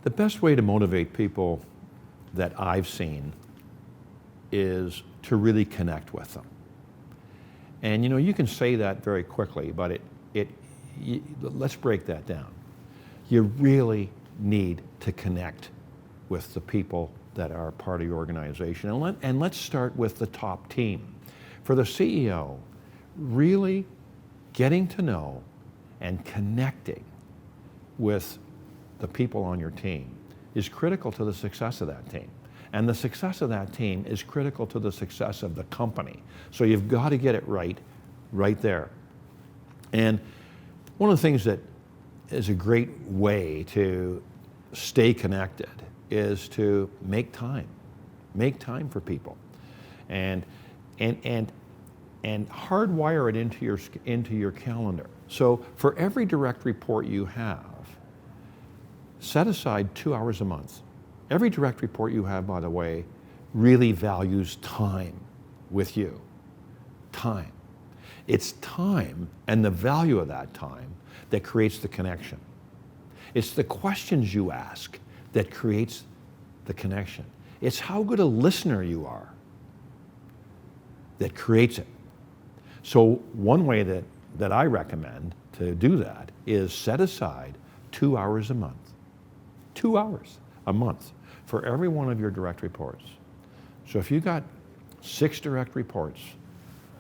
The best way to motivate people that I've seen is to really connect with them. And you know, you can say that very quickly, but let's break that down. You really need to connect with the people that are part of your organization. And let's start with the top team. For the CEO, really getting to know and connecting with the people on your team is critical to the success of that team. And the success of that team is critical to the success of the company. So you've got to get it right there. And one of the things that is a great way to stay connected is to make time for people, and hardwire it into your calendar. So for every direct report you have, set aside 2 hours a month. Every direct report you have, by the way, really values time with you. Time. It's time and the value of that time that creates the connection. It's the questions you ask that creates the connection. It's how good a listener you are that creates it. So one way that I recommend to do that is set aside 2 hours a month. 2 hours a month for every one of your direct reports. So if you got 6 direct reports,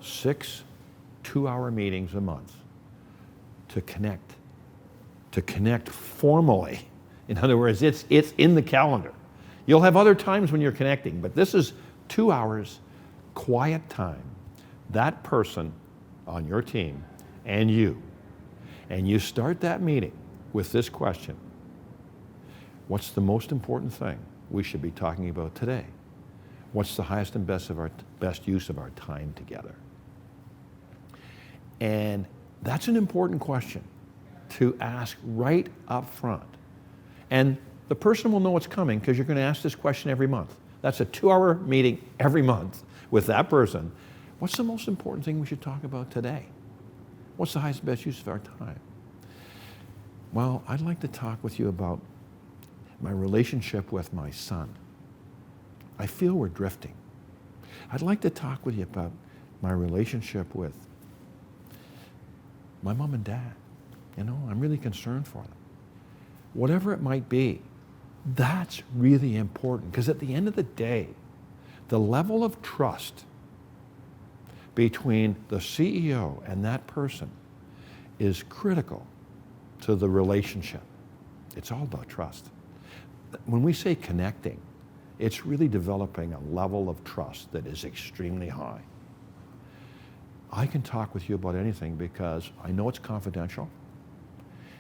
6 2-hour meetings a month to connect formally. In other words, it's in the calendar. You'll have other times when you're connecting, but this is 2 hours quiet time. That person on your team and you start that meeting with this question: what's the most important thing we should be talking about today? What's the highest and best use of our time together? And that's an important question to ask right up front. And the person will know it's coming because you're going to ask this question every month. That's a 2-hour meeting every month with that person. What's the most important thing we should talk about today? What's the highest and best use of our time? Well, I'd like to talk with you about my relationship with my son. I feel we're drifting. I'd like to talk with you about my relationship with my mom and dad. You know, I'm really concerned for them. Whatever it might be, that's really important, because at the end of the day, the level of trust between the CEO and that person is critical to the relationship. It's all about trust. When we say connecting, it's really developing a level of trust that is extremely high. I can talk with you about anything because I know it's confidential,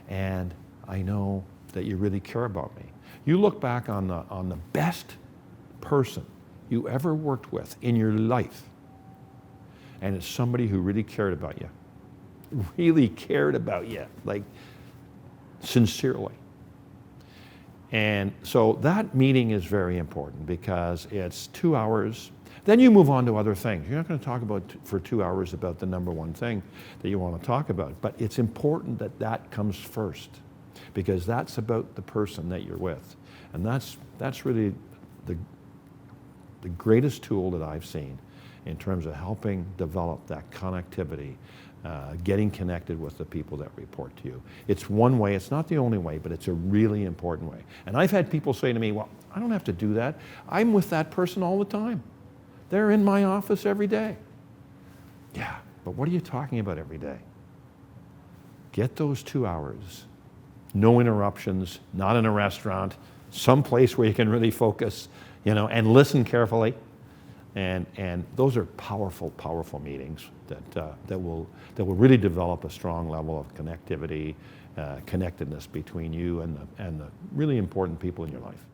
and I know that you really care about me. You look back on the best person you ever worked with in your life, and it's somebody who really cared about you, like sincerely. And so that meeting is very important because it's 2 hours. Then you move on to other things. You're not going to talk about for 2 hours about the number one thing that you want to talk about, but it's important that that comes first, because that's about the person that you're with. And that's really the greatest tool that I've seen in terms of helping develop that connectivity, getting connected with the people that report to you. It's one way, it's not the only way, but it's a really important way. And I've had people say to me, well, I don't have to do that. I'm with that person all the time. They're in my office every day. Yeah, but what are you talking about every day? Get those 2 hours. No interruptions, not in a restaurant, someplace where you can really focus, and listen carefully. And those are powerful, powerful meetings that will really develop a strong level of connectivity, connectedness between you and the really important people in your life.